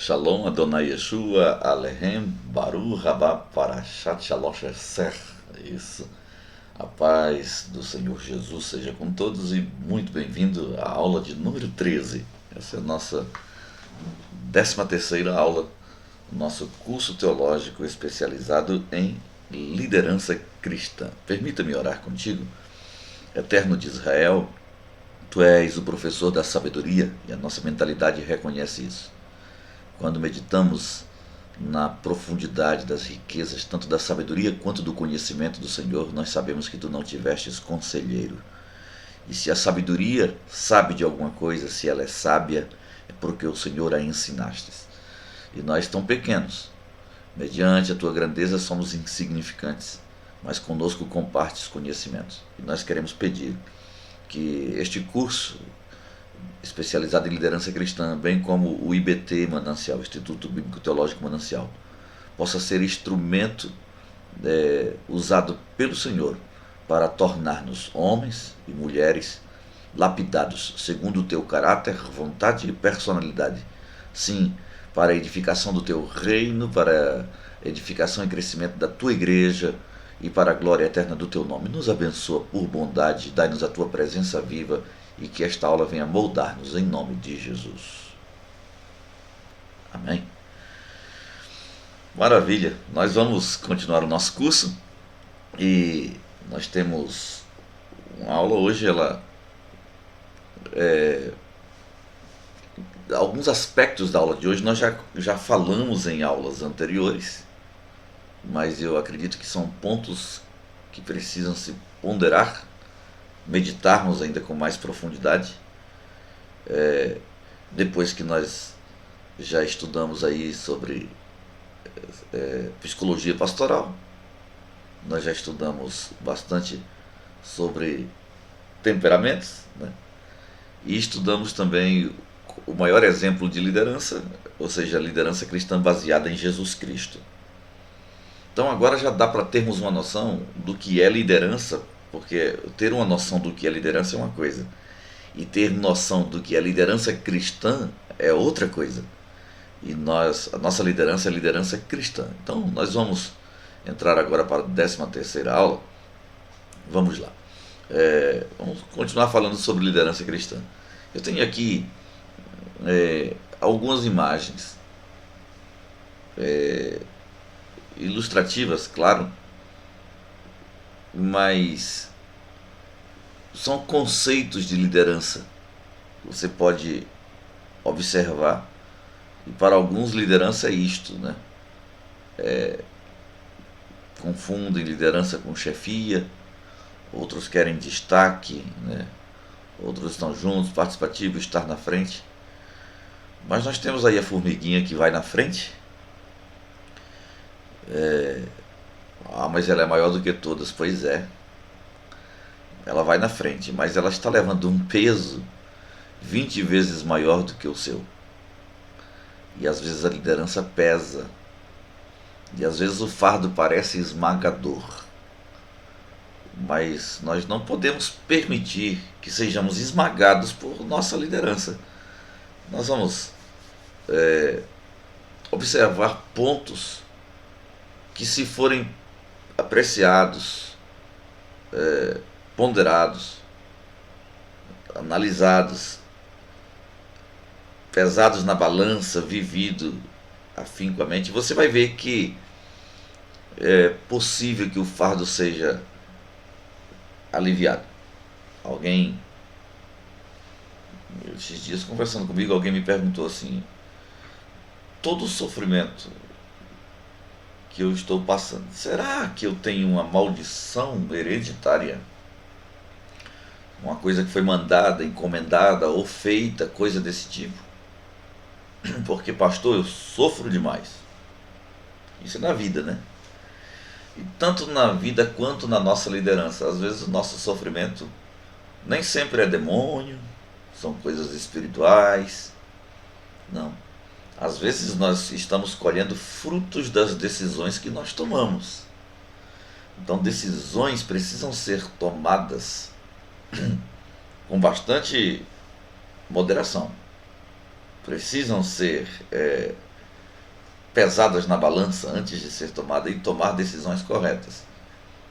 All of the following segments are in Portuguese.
Shalom Adonai Yeshua Alehem Baru Rabá Parashat Shalosh Eser. Isso. A paz do Senhor Jesus seja com todos e muito bem-vindo à aula de número 13. Essa é a nossa 13ª aula do nosso curso teológico especializado em liderança cristã. Permita-me orar contigo. Eterno de Israel, Tu és o professor da sabedoria e a nossa mentalidade reconhece isso. Quando meditamos na profundidade das riquezas, tanto da sabedoria quanto do conhecimento do Senhor, nós sabemos que Tu não tivestes conselheiro. E se a sabedoria sabe de alguma coisa, se ela é sábia, é porque o Senhor a ensinastes. E nós tão pequenos, mediante a Tua grandeza somos insignificantes, mas conosco compartes conhecimentos. E nós queremos pedir que este curso especializado em liderança cristã, bem como o IBT Manancial, Instituto Bíblico Teológico Manancial, possa ser instrumento usado pelo Senhor para tornar-nos homens e mulheres lapidados segundo o Teu caráter, vontade e personalidade. Sim, para a edificação do Teu reino, para a edificação e crescimento da Tua igreja e para a glória eterna do Teu nome. Nos abençoa por bondade, dai-nos a Tua presença viva e que esta aula venha moldar-nos em nome de Jesus. Amém? Maravilha! Nós vamos continuar o nosso curso e nós temos uma aula hoje, alguns aspectos da aula de hoje nós já falamos em aulas anteriores, mas eu acredito que são pontos que precisam se ponderar, meditarmos ainda com mais profundidade, depois que nós já estudamos aí sobre psicologia pastoral, nós já estudamos bastante sobre temperamentos, né? E estudamos também o maior exemplo de liderança, ou seja, a liderança cristã baseada em Jesus Cristo. Então agora já dá para termos uma noção do que é liderança, porque ter uma noção do que é liderança é uma coisa, e ter noção do que é liderança cristã é outra coisa. E a nossa liderança é liderança cristã. Então nós vamos entrar agora para a 13ª aula. Vamos lá. Vamos continuar falando sobre liderança cristã. Eu tenho aqui algumas imagens ilustrativas, claro, mas são conceitos de liderança que você pode observar, e para alguns liderança é isto, né? Confundem liderança com chefia, outros querem destaque, né? Outros estão juntos, participativo, estar na frente. Mas nós temos aí a formiguinha que vai na frente. Mas ela é maior do que todas. Pois é, ela vai na frente, mas ela está levando um peso 20 vezes maior do que o seu. E às vezes a liderança pesa, e às vezes o fardo parece esmagador. Mas nós não podemos permitir que sejamos esmagados por nossa liderança. Nós vamos observar pontos que, se forem apreciados, ponderados, analisados, pesados na balança, vivido afincoamente, você vai ver que é possível que o fardo seja aliviado. Esses dias conversando comigo, alguém me perguntou assim: todo o sofrimento que eu estou passando, será que eu tenho uma maldição hereditária? Uma coisa que foi mandada, encomendada ou feita, coisa desse tipo? Porque, pastor, eu sofro demais. Isso é na vida, né? E tanto na vida quanto na nossa liderança. Às vezes o nosso sofrimento nem sempre é demônio, são coisas espirituais. Não. Às vezes nós estamos colhendo frutos das decisões que nós tomamos. Então decisões precisam ser tomadas com bastante moderação. Precisam ser pesadas na balança antes de ser tomada e tomar decisões corretas,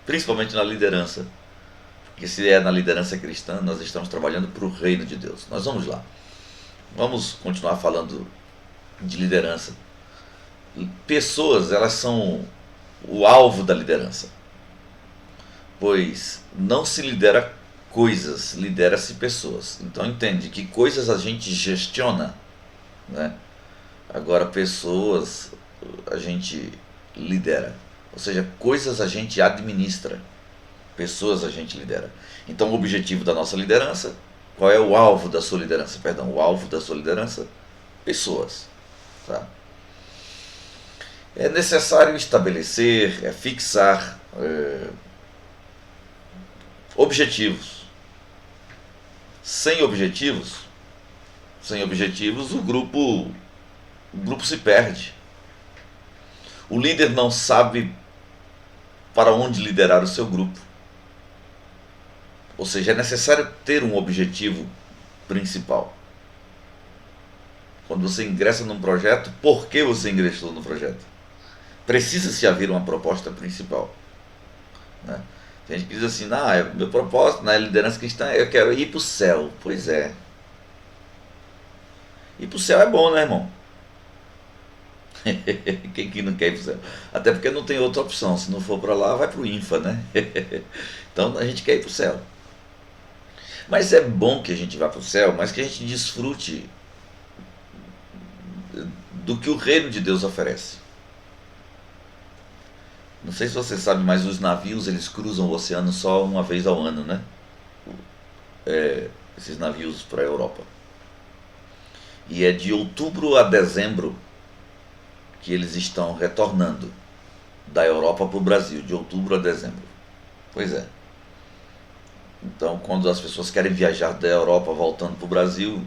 principalmente na liderança. Porque se é na liderança cristã, nós estamos trabalhando para o reino de Deus. Nós vamos lá. Vamos continuar falando de liderança. Pessoas, elas são o alvo da liderança. Pois não se lidera coisas, lidera-se pessoas. Então entende que coisas a gente gestiona, né? Agora pessoas a gente lidera. Ou seja, coisas a gente administra. Pessoas a gente lidera. Então o objetivo da nossa liderança, qual é o alvo da sua liderança? Perdão, o alvo da sua liderança? Pessoas. Tá? É necessário estabelecer, fixar objetivos. Sem objetivos, o grupo se perde. O líder não sabe para onde liderar o seu grupo. Ou seja, é necessário ter um objetivo principal. Quando você ingressa num projeto, por que você ingressou no projeto? Precisa-se haver uma proposta principal, né? Tem gente que diz assim, meu propósito na liderança cristã, eu quero ir para o céu. Pois é. Ir para o céu é bom, né, irmão? Quem que não quer ir para o céu? Até porque não tem outra opção. Se não for para lá, vai para o INFA, né? Então a gente quer ir para o céu. Mas é bom que a gente vá para o céu, mas que a gente desfrute do que o reino de Deus oferece. Não sei se você sabe, mas os navios eles cruzam o oceano só uma vez ao ano, né? Esses navios para a Europa. E é de outubro a dezembro que eles estão retornando da Europa para o Brasil, de outubro a dezembro. Pois é. Então, quando as pessoas querem viajar da Europa voltando para o Brasil,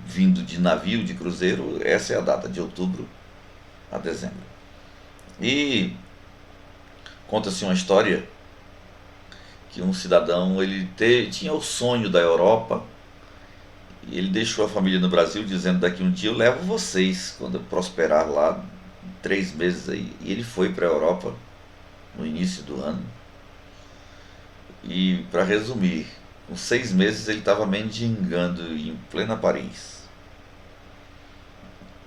vindo de navio, de cruzeiro, essa é a data, de outubro a dezembro. E conta-se uma história que um cidadão ele tinha o sonho da Europa e ele deixou a família no Brasil dizendo, daqui um dia eu levo vocês quando eu prosperar lá, 3 meses aí. E ele foi para a Europa no início do ano. E para resumir, com 6 meses ele estava mendigando em plena Paris.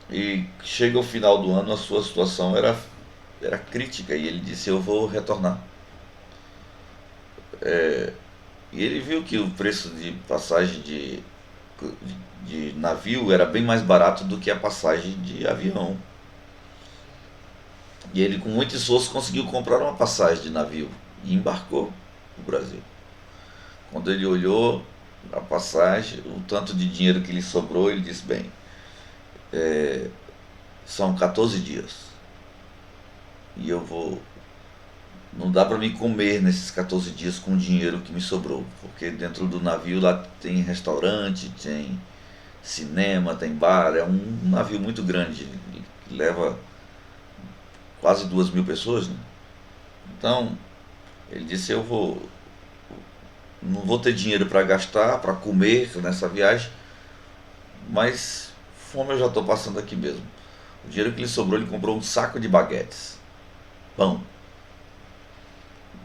E chega ao final do ano, a sua situação era crítica e ele disse, eu vou retornar. E ele viu que o preço de passagem de navio era bem mais barato do que a passagem de avião. E ele com muito esforço conseguiu comprar uma passagem de navio e embarcou no Brasil. Quando ele olhou a passagem, o tanto de dinheiro que lhe sobrou, ele disse, bem, são 14 dias. E eu vou... Não dá para me comer nesses 14 dias com o dinheiro que me sobrou. Porque dentro do navio lá tem restaurante, tem cinema, tem bar. É um navio muito grande, que leva quase 2.000 pessoas, né? Então, ele disse, não vou ter dinheiro para gastar, para comer nessa viagem, mas fome eu já estou passando aqui mesmo. O dinheiro que lhe sobrou, ele comprou um saco de baguetes, pão.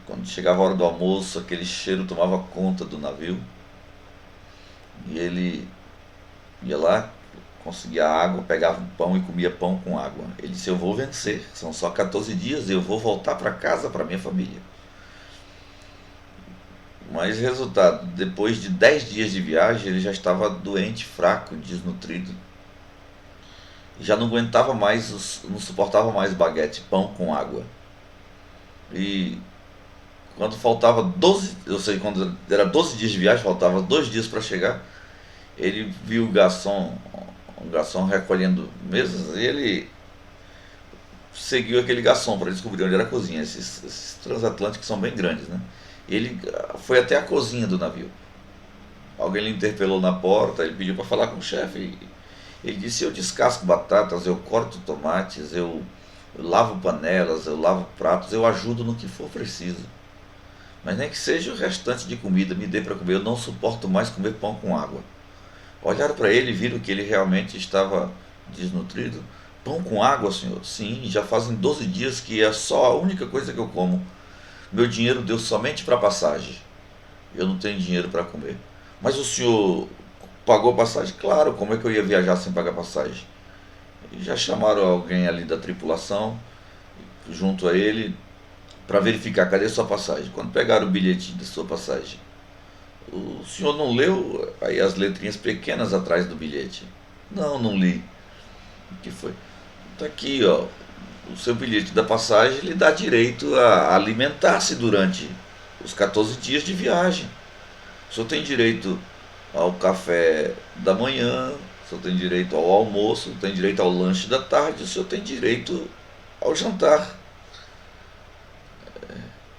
Quando chegava a hora do almoço, aquele cheiro tomava conta do navio, e ele ia lá, conseguia água, pegava um pão e comia pão com água. Ele disse, eu vou vencer, são só 14 dias e eu vou voltar para casa, para minha família. Mas resultado, depois de 10 dias de viagem, ele já estava doente, fraco, desnutrido. Já não aguentava mais, não suportava mais baguete, pão com água. E quando faltava 12, eu sei, quando era 12 dias de viagem, faltava 2 dias para chegar, ele viu um garçom recolhendo mesas, e ele seguiu aquele garçom para descobrir onde era a cozinha. Esses transatlânticos são bem grandes, né? Ele foi até a cozinha do navio. Alguém lhe interpelou na porta, ele pediu para falar com o chefe. Ele disse, eu descasco batatas, eu corto tomates, eu lavo panelas, eu lavo pratos, eu ajudo no que for preciso. Mas nem que seja o restante de comida, me dê para comer, eu não suporto mais comer pão com água. Olharam para ele e viram que ele realmente estava desnutrido, Pão com água, senhor? Sim, já fazem 12 dias que é só a única coisa que eu como. Meu dinheiro deu somente para passagem. Eu não tenho dinheiro para comer. Mas o senhor pagou passagem? Claro, como é que eu ia viajar sem pagar passagem? E já chamaram alguém ali da tripulação, junto a ele, para verificar cadê sua passagem. Quando pegaram o bilhetinho da sua passagem, o senhor não leu aí as letrinhas pequenas atrás do bilhete? Não, não li. O que foi? Está aqui, ó. O seu bilhete da passagem lhe dá direito a alimentar-se durante os 14 dias de viagem. O senhor tem direito ao café da manhã, o senhor tem direito ao almoço, tem direito ao lanche da tarde, o senhor tem direito ao jantar.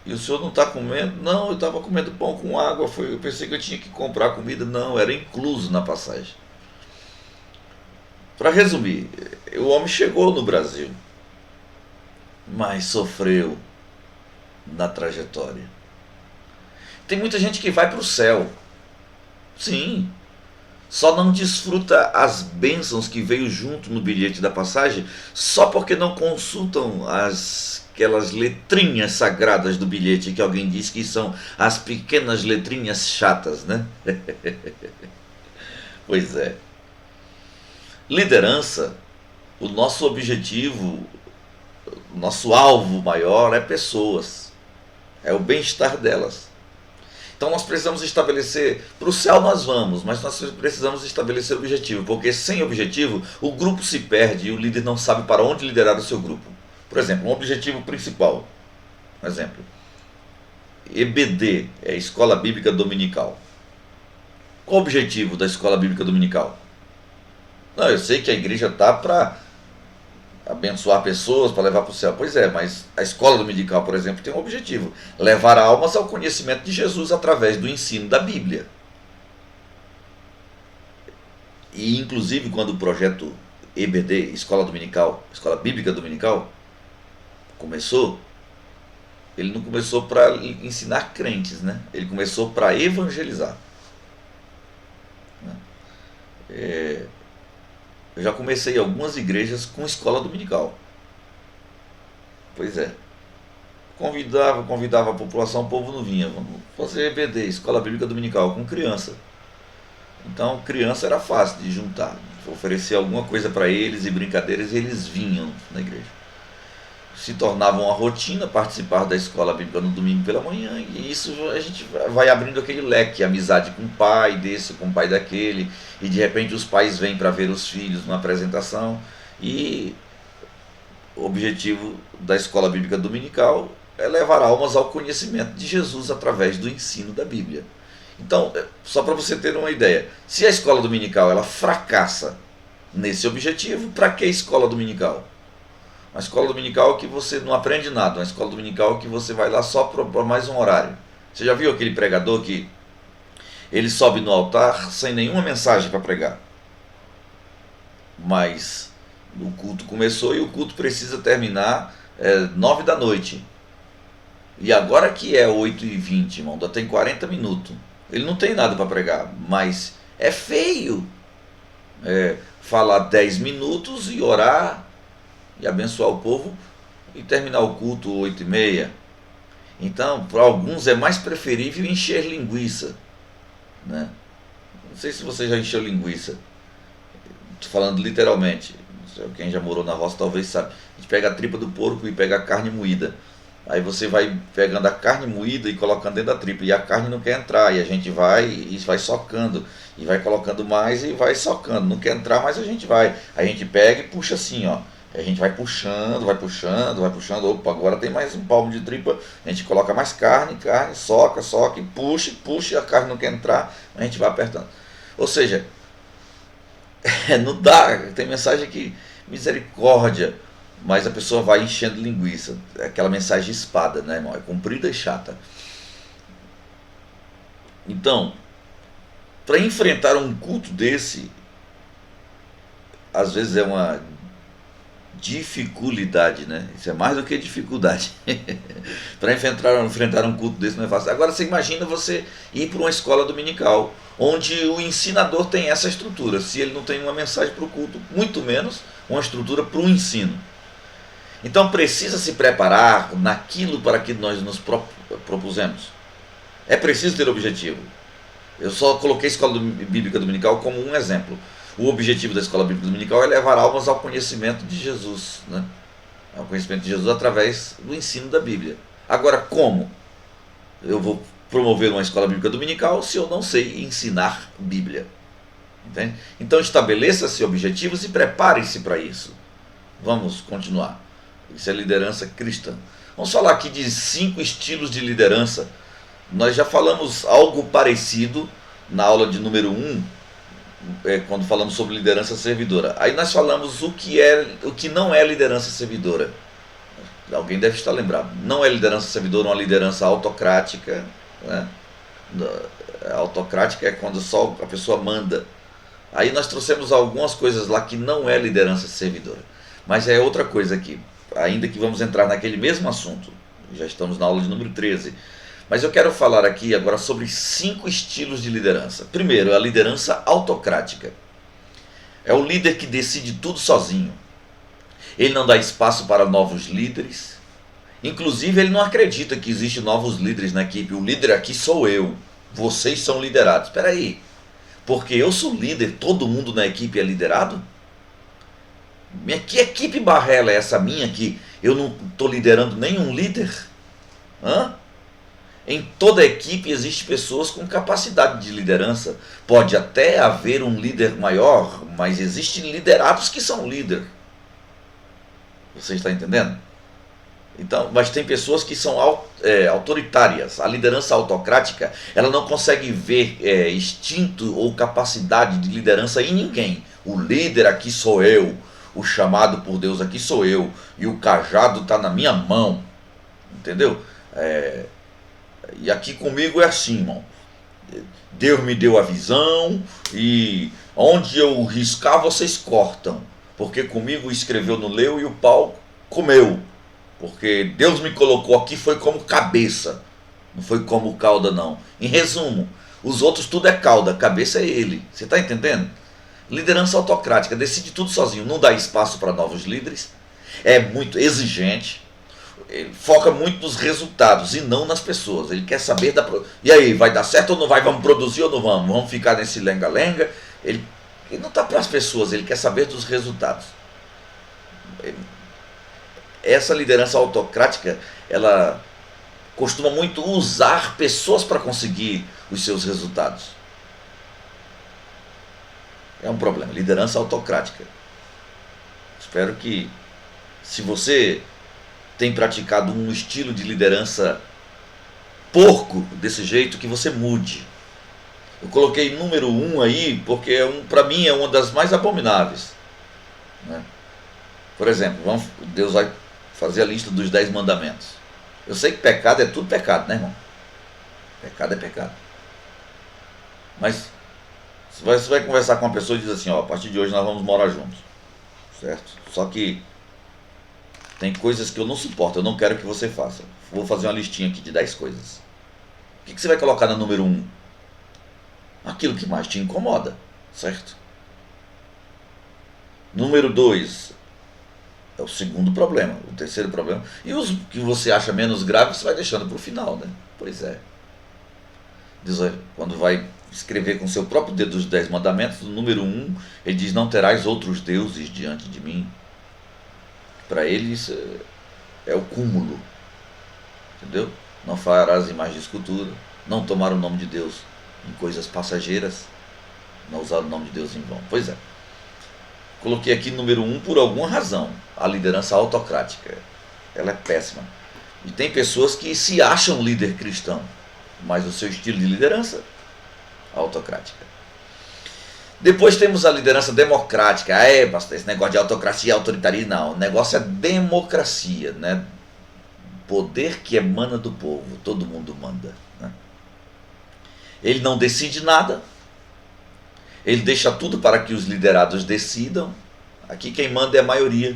E o senhor não está comendo? Não, eu estava comendo pão com água. Eu pensei que eu tinha que comprar comida. Não, era incluso na passagem. Para resumir, o homem chegou no Brasil, mas sofreu na trajetória. Tem muita gente que vai para o céu, sim, só não desfruta as bênçãos que veio junto no bilhete da passagem só porque não consultam aquelas letrinhas sagradas do bilhete que alguém diz que são as pequenas letrinhas chatas, né? Pois é. Liderança, o nosso objetivo, o nosso alvo maior é pessoas, é o bem-estar delas. Então nós precisamos estabelecer, para o céu nós vamos, mas nós precisamos estabelecer objetivo, porque sem objetivo o grupo se perde e o líder não sabe para onde liderar o seu grupo. Por exemplo, um objetivo principal, um exemplo, EBD, é a Escola Bíblica Dominical. Qual o objetivo da Escola Bíblica Dominical? Não, eu sei que a igreja está para abençoar pessoas, para levar para o céu. Pois é, mas a escola dominical, por exemplo, tem um objetivo: levar almas ao conhecimento de Jesus através do ensino da Bíblia. E inclusive quando o projeto EBD, Escola Dominical, Escola Bíblica Dominical, começou, ele não começou para ensinar crentes, né? Ele começou para evangelizar. Eu já comecei algumas igrejas com escola dominical. Pois é. Convidava a população, o povo não vinha. Vamos fazer EBD, Escola Bíblica Dominical, com criança. Então, criança era fácil de juntar. Oferecer alguma coisa para eles e brincadeiras, e eles vinham na igreja. Se tornava uma rotina participar da escola bíblica no domingo pela manhã, e isso a gente vai abrindo aquele leque, amizade com o pai desse, com o pai daquele, e de repente os pais vêm para ver os filhos numa apresentação, e o objetivo da escola bíblica dominical é levar almas ao conhecimento de Jesus através do ensino da Bíblia. Então, só para você ter uma ideia, se a escola dominical ela fracassa nesse objetivo, para que escola dominical? Uma escola dominical que você não aprende nada, uma escola dominical que você vai lá só para mais um horário. Você já viu aquele pregador que ele sobe no altar sem nenhuma mensagem para pregar? Mas o culto começou e o culto precisa terminar 9 da noite. E agora que é 8h20, irmão, ainda tem 40 minutos. Ele não tem nada para pregar, mas é feio falar 10 minutos e orar e abençoar o povo e terminar o culto 8h30. Então, para alguns é mais preferível encher linguiça, né? Não sei se você já encheu linguiça, estou falando literalmente. Quem já morou na roça talvez sabe. A gente pega a tripa do porco e pega a carne moída. Aí você vai pegando a carne moída e colocando dentro da tripa, e a carne não quer entrar, e a gente vai socando, e vai colocando mais e vai socando, não quer entrar, mas a gente vai. A gente pega e puxa assim, ó. A gente vai puxando, opa, agora tem mais um palmo de tripa, a gente coloca mais carne, soca, e puxa, e a carne não quer entrar, a gente vai apertando. Ou seja, não dá, tem mensagem que, misericórdia, mas a pessoa vai enchendo linguiça, é aquela mensagem espada, né, irmão? É comprida e chata. Então, para enfrentar um culto desse, às vezes é uma Dificuldade, né? Isso é mais do que dificuldade. Para enfrentar um culto desse não é fácil. Agora você imagina você ir para uma escola dominical, onde o ensinador tem essa estrutura. Se ele não tem uma mensagem para o culto, muito menos uma estrutura para o ensino. Então precisa se preparar naquilo para que nós nos propusemos. É preciso ter objetivo. Eu só coloquei a escola bíblica dominical como um exemplo. O objetivo da escola bíblica dominical é levar almas ao conhecimento de Jesus, né? Ao conhecimento de Jesus através do ensino da Bíblia. Agora, como eu vou promover uma escola bíblica dominical se eu não sei ensinar Bíblia? Entende? Então estabeleça-se objetivos e prepare-se para isso. Vamos continuar. Isso é liderança cristã. Vamos falar aqui de 5 estilos de liderança. Nós já falamos algo parecido na aula de número 1, quando falamos sobre liderança servidora. Aí nós falamos o que não é liderança servidora. Alguém deve estar lembrado. Não é liderança servidora uma liderança autocrática, né? Autocrática é quando só a pessoa manda. Aí nós trouxemos algumas coisas lá que não é liderança servidora. Mas é outra coisa aqui. Ainda que vamos entrar naquele mesmo assunto. Já estamos na aula de número 13. Mas eu quero falar aqui agora sobre 5 estilos de liderança. Primeiro, a liderança autocrática. É o líder que decide tudo sozinho. Ele não dá espaço para novos líderes. Inclusive, ele não acredita que existem novos líderes na equipe. O líder aqui sou eu. Vocês são liderados. Espera aí. Porque eu sou líder, todo mundo na equipe é liderado? Que equipe barrela é essa minha que eu não estou liderando nenhum líder? Hã? Em toda equipe existem pessoas com capacidade de liderança. Pode até haver um líder maior, mas existem liderados que são líder. Você está entendendo? Então, mas tem pessoas que são autoritárias. A liderança autocrática, ela não consegue ver instinto ou capacidade de liderança em ninguém. O líder aqui sou eu, o chamado por Deus aqui sou eu, e o cajado está na minha mão. Entendeu? E aqui comigo é assim, irmão. Deus me deu a visão e onde eu riscar vocês cortam. Porque comigo escreveu no leu e o pau comeu. Porque Deus me colocou aqui foi como cabeça, não foi como cauda não. Em resumo, os outros tudo é cauda, cabeça é ele. Você está entendendo? Liderança autocrática, decide tudo sozinho, não dá espaço para novos líderes, é muito exigente, ele foca muito nos resultados e não nas pessoas. Ele quer saber e aí, vai dar certo ou não vai? Vamos produzir ou não vamos? Vamos ficar nesse lenga-lenga? Ele não está para as pessoas, ele quer saber dos resultados. Essa liderança autocrática, ela costuma muito usar pessoas para conseguir os seus resultados. É um problema, liderança autocrática. Espero que, se você tem praticado um estilo de liderança porco desse jeito, que você mude. Eu coloquei número 1 aí, porque para mim é uma das mais abomináveis, né? Por exemplo, Deus vai fazer a lista dos 10 mandamentos. Eu sei que pecado é tudo pecado, né, irmão? Pecado é pecado. Mas você vai conversar com uma pessoa e diz assim, ó, a partir de hoje nós vamos morar juntos, certo? Só que tem coisas que eu não suporto, eu não quero que você faça. Vou fazer uma listinha aqui de 10 coisas. O que você vai colocar no número 1? Aquilo que mais te incomoda, certo? Número 2 é o segundo problema, o terceiro problema. E os que você acha menos graves, você vai deixando para o final, né? Pois é. Diz, quando vai escrever com seu próprio dedo os 10 mandamentos, no número 1, ele diz, não terás outros deuses diante de mim. Para eles é o cúmulo, entendeu? Não farás imagem de escultura, não tomar o nome de Deus em coisas passageiras, não usar o nome de Deus em vão. Pois é. Coloquei aqui número 1 por alguma razão. A liderança autocrática, ela é péssima. E tem pessoas que se acham líder cristão, mas o seu estilo de liderança autocrática. Depois temos a liderança democrática. Pastor, esse negócio de autocracia e autoritarismo, não. O negócio é democracia, né? Poder que emana do povo, todo mundo manda, né? Ele não decide nada, ele deixa tudo para que os liderados decidam. Aqui quem manda é a maioria.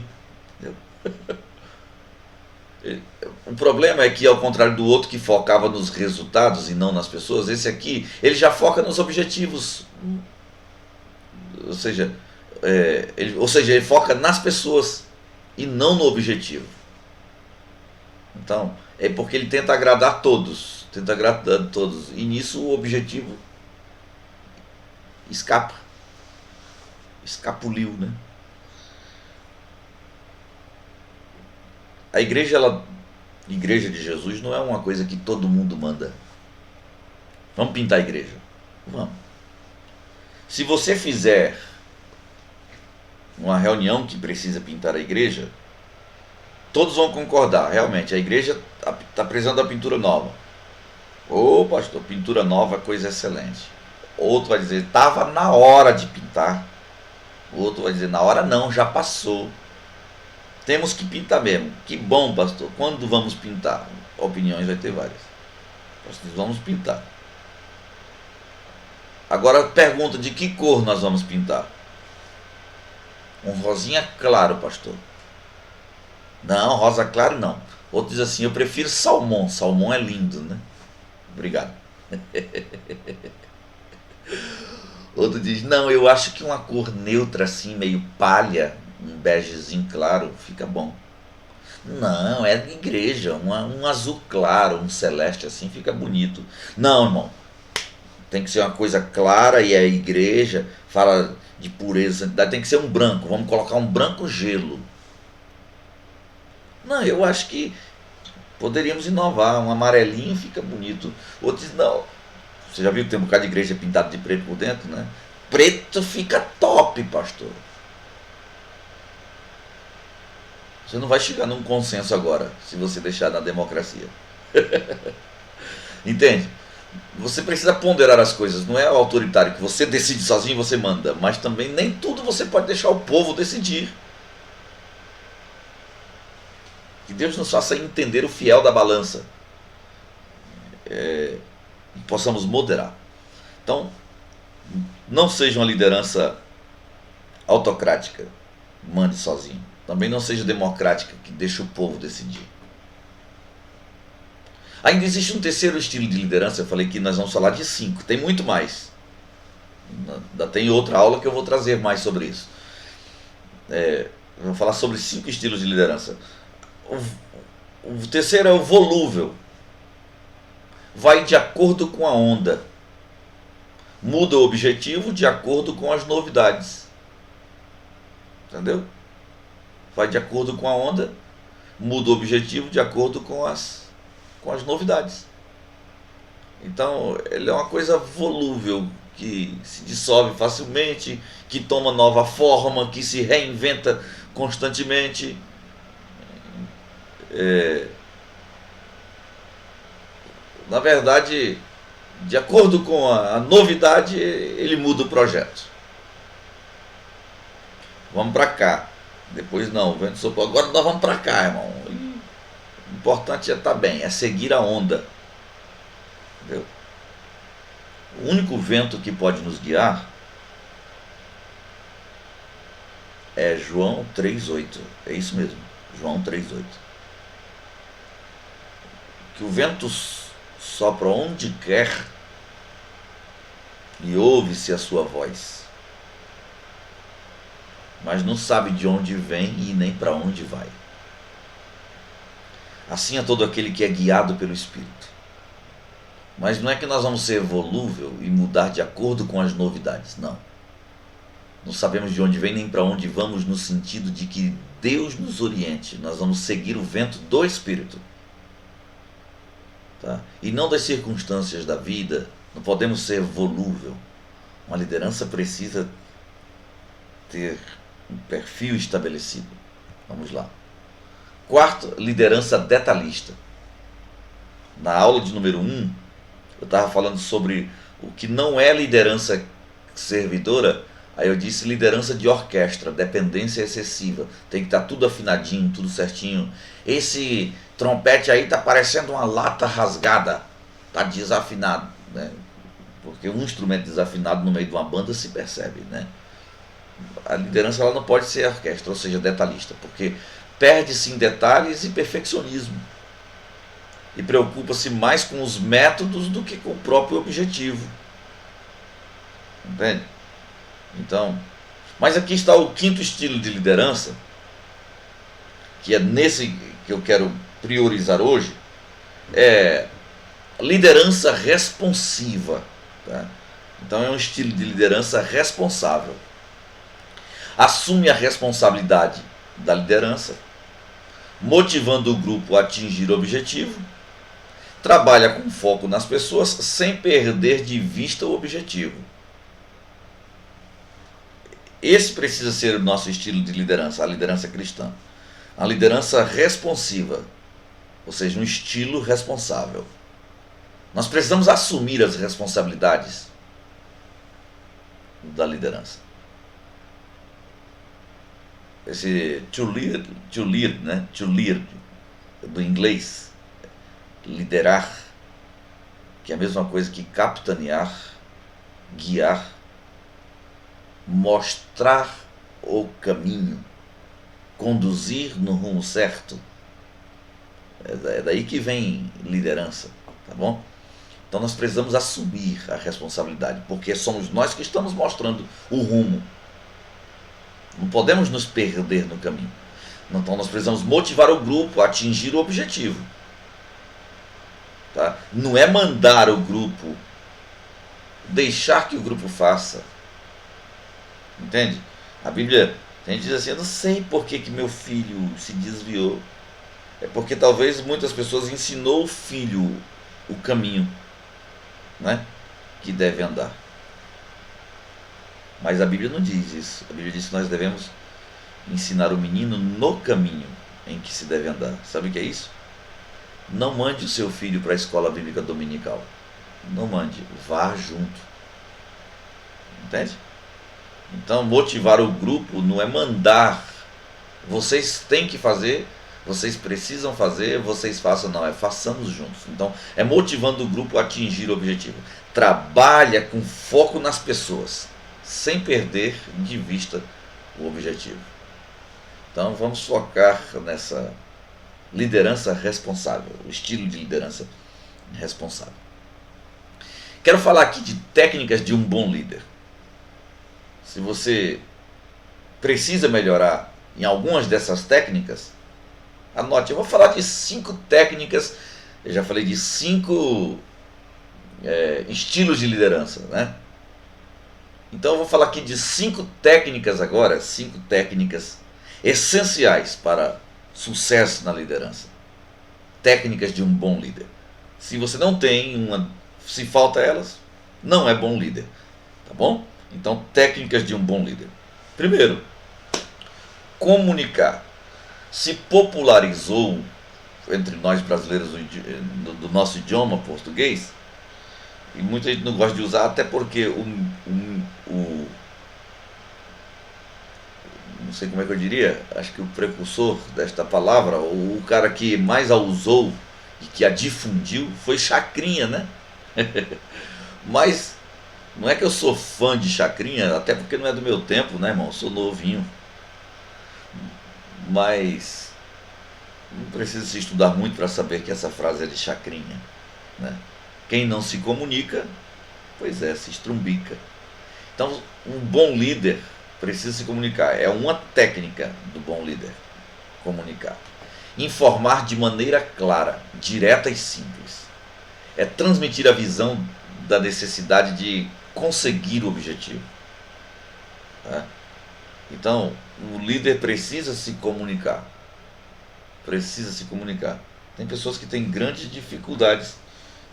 O problema é que, ao contrário do outro que focava nos resultados e não nas pessoas, esse aqui, ele já foca nos objetivos. Ou seja, ele foca nas pessoas e não no objetivo. Então, é porque ele tenta agradar todos. Tenta agradar todos. E nisso o objetivo escapa. Escapuliu, né? A igreja de Jesus não é uma coisa que todo mundo manda. Vamos pintar a igreja. Vamos. Se você fizer uma reunião que precisa pintar a igreja, todos vão concordar. Realmente, a igreja está precisando da pintura nova. Ô pastor, pintura nova é coisa excelente. Outro vai dizer, estava na hora de pintar. Outro vai dizer, na hora não, já passou. Temos que pintar mesmo. Que bom, pastor. Quando vamos pintar? Opiniões vai ter várias. Nós vamos pintar. Agora pergunta, de que cor nós vamos pintar? Um rosinha claro, pastor. Não, rosa claro não. Outro diz assim, eu prefiro salmão. Salmão é lindo, né? Obrigado. Outro diz, não, eu acho que uma cor neutra assim, meio palha, um begezinho claro, fica bom. Não, é de igreja, um azul claro, um celeste assim, fica bonito. Não, irmão, tem que ser uma coisa clara e a igreja fala de pureza, tem que ser um branco, vamos colocar um branco gelo. Não, eu acho que poderíamos inovar, um amarelinho fica bonito. Outro diz, não, você já viu que tem um bocado de igreja pintada de preto por dentro, né? Preto fica top, pastor. Você não vai chegar num consenso agora, se você deixar na democracia. Entende? Você precisa ponderar as coisas, não é autoritário que você decide sozinho e você manda, mas também nem tudo você pode deixar o povo decidir. Que Deus nos faça entender o fiel da balança. Possamos moderar. Então, não seja uma liderança autocrática, mande sozinho. Também não seja democrática, que deixa o povo decidir. Ainda existe um terceiro estilo de liderança, eu falei que nós vamos falar de 5, tem muito mais. Ainda tem outra aula que eu vou trazer mais sobre isso. Eu vou falar sobre 5 estilos de liderança. O terceiro é o volúvel. Vai de acordo com a onda. Muda o objetivo de acordo com as novidades. Entendeu? Vai de acordo com a onda, muda o objetivo de acordo com as novidades. Então, ele é uma coisa volúvel, que se dissolve facilmente, que toma nova forma, que se reinventa constantemente. Na verdade, de acordo com a novidade, ele muda o projeto. Vamos para cá. Depois não, o vento soprou. Agora nós vamos para cá, irmão. O importante é estar bem, é seguir a onda. Entendeu? O único vento que pode nos guiar é João 3,8. É isso mesmo, João 3,8. Que o vento sopra onde quer e ouve-se a sua voz, mas não sabe de onde vem e nem para onde vai. Assim é todo aquele que é guiado pelo Espírito. Mas não é que nós vamos ser volúvel e mudar de acordo com as novidades, não. Não sabemos de onde vem nem para onde vamos, no sentido de que Deus nos oriente. Nós vamos seguir o vento do Espírito. Tá? E não das circunstâncias da vida. Não podemos ser volúvel. Uma liderança precisa ter um perfil estabelecido. Vamos lá. Quarto, liderança detalhista. Na aula de número 1, eu estava falando sobre o que não é liderança servidora. Aí eu disse liderança de orquestra, dependência excessiva. Tem que estar tudo afinadinho, tudo certinho. Esse trompete aí está parecendo uma lata rasgada. Está desafinado, né? Porque um instrumento desafinado no meio de uma banda se percebe, né? A liderança ela não pode ser orquestra, ou seja, detalhista, porque perde-se em detalhes e perfeccionismo. E preocupa-se mais com os métodos do que com o próprio objetivo. Entende? Então, mas aqui está o quinto estilo de liderança, que é nesse que eu quero priorizar hoje, é liderança responsiva. Tá? Então é um estilo de liderança responsável. Assume a responsabilidade da liderança, motivando o grupo a atingir o objetivo, trabalha com foco nas pessoas sem perder de vista o objetivo. Esse precisa ser o nosso estilo de liderança, a liderança cristã. A liderança responsiva, ou seja, um estilo responsável. Nós precisamos assumir as responsabilidades da liderança. Esse to lead, né? To lead, do inglês, liderar, que é a mesma coisa que capitanear, guiar, mostrar o caminho, conduzir no rumo certo. É daí que vem liderança, tá bom? Então nós precisamos assumir a responsabilidade, porque somos nós que estamos mostrando o rumo. Não podemos nos perder no caminho. Então nós precisamos motivar o grupo a atingir o objetivo. Tá? Não é mandar o grupo, deixar que o grupo faça. Entende? A Bíblia, a gente diz assim, eu não sei por que meu filho se desviou. É porque talvez muitas pessoas ensinou o filho o caminho, né, que deve andar. Mas a Bíblia não diz isso. A Bíblia diz que nós devemos ensinar o menino no caminho em que se deve andar. Sabe o que é isso? Não mande o seu filho para a escola bíblica dominical. Não mande, vá junto. Entende? Então, motivar o grupo não é mandar. Vocês têm que fazer, vocês precisam fazer, vocês façam. Não, é façamos juntos. Então, é motivando o grupo a atingir o objetivo. Trabalha com foco nas pessoas, sem perder de vista o objetivo. Então, vamos focar nessa liderança responsável, o estilo de liderança responsável. Quero falar aqui de técnicas de um bom líder. Se você precisa melhorar em algumas dessas técnicas, anote. Eu vou falar de 5 técnicas. Eu já falei de 5 estilos de liderança, né? Então eu vou falar aqui de 5 técnicas agora, 5 técnicas essenciais para sucesso na liderança. Técnicas de um bom líder. Se você não tem uma, se falta elas, não é bom líder, tá bom? Então, técnicas de um bom líder. Primeiro, comunicar. Se popularizou entre nós brasileiros do nosso idioma português, e muita gente não gosta de usar, até porque não sei como é que eu diria, acho que o precursor desta palavra, o cara que mais a usou e que a difundiu, foi Chacrinha, né? Mas não é que eu sou fã de Chacrinha, até porque não é do meu tempo, né, irmão? Eu sou novinho. Mas não precisa se estudar muito para saber que essa frase é de Chacrinha, né? Quem não se comunica, pois é, se estrumbica. Então, um bom líder precisa se comunicar. É uma técnica do bom líder, comunicar. Informar de maneira clara, direta e simples. É transmitir a visão da necessidade de conseguir o objetivo. Tá? Então, o líder precisa se comunicar. Precisa se comunicar. Tem pessoas que têm grandes dificuldades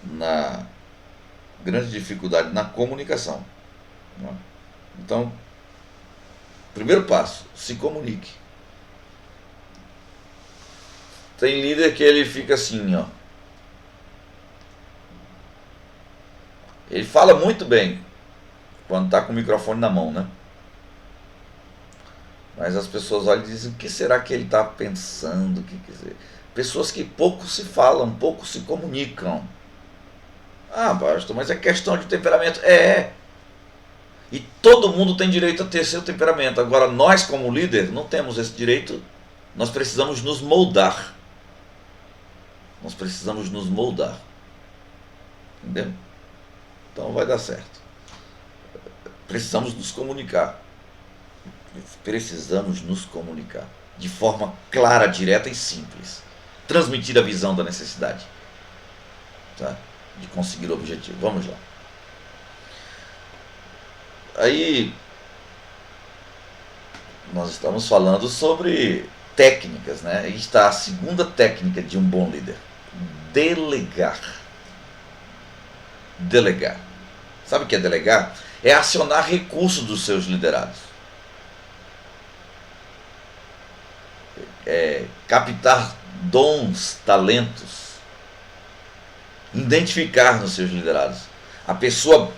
na comunicação. Né? Então, primeiro passo, se comunique. Tem líder que ele fica assim, ó. Ele fala muito bem quando está com o microfone na mão, né? Mas as pessoas olham e dizem, o que será que ele está pensando? Pessoas que pouco se falam, pouco se comunicam. Ah, pastor, mas é questão de temperamento. É. E todo mundo tem direito a ter seu temperamento. Agora, nós como líder, não temos esse direito nós precisamos nos moldar. Nós precisamos nos moldar. Entendeu? Então vai dar certo. Precisamos nos comunicar. Precisamos nos comunicar de forma clara, direta e simples. Transmitir a visão da necessidade, tá? De conseguir o objetivo. Vamos lá. Aí nós estamos falando sobre técnicas, né? Aí está a segunda técnica de um bom líder: delegar. Delegar. Sabe o que é delegar? É acionar recursos dos seus liderados. É captar dons, talentos. Identificar nos seus liderados. A pessoa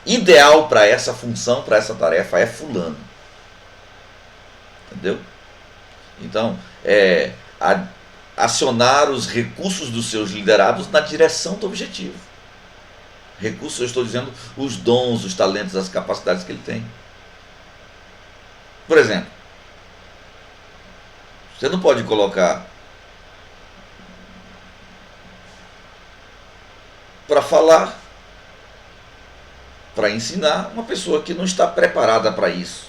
ideal para essa função, para essa tarefa é fulano. Entendeu? Então, acionar os recursos dos seus liderados na direção do objetivo. Recursos, eu estou dizendo, os dons, os talentos, as capacidades que ele tem. Por exemplo, você não pode colocar para falar, para ensinar, uma pessoa que não está preparada para isso.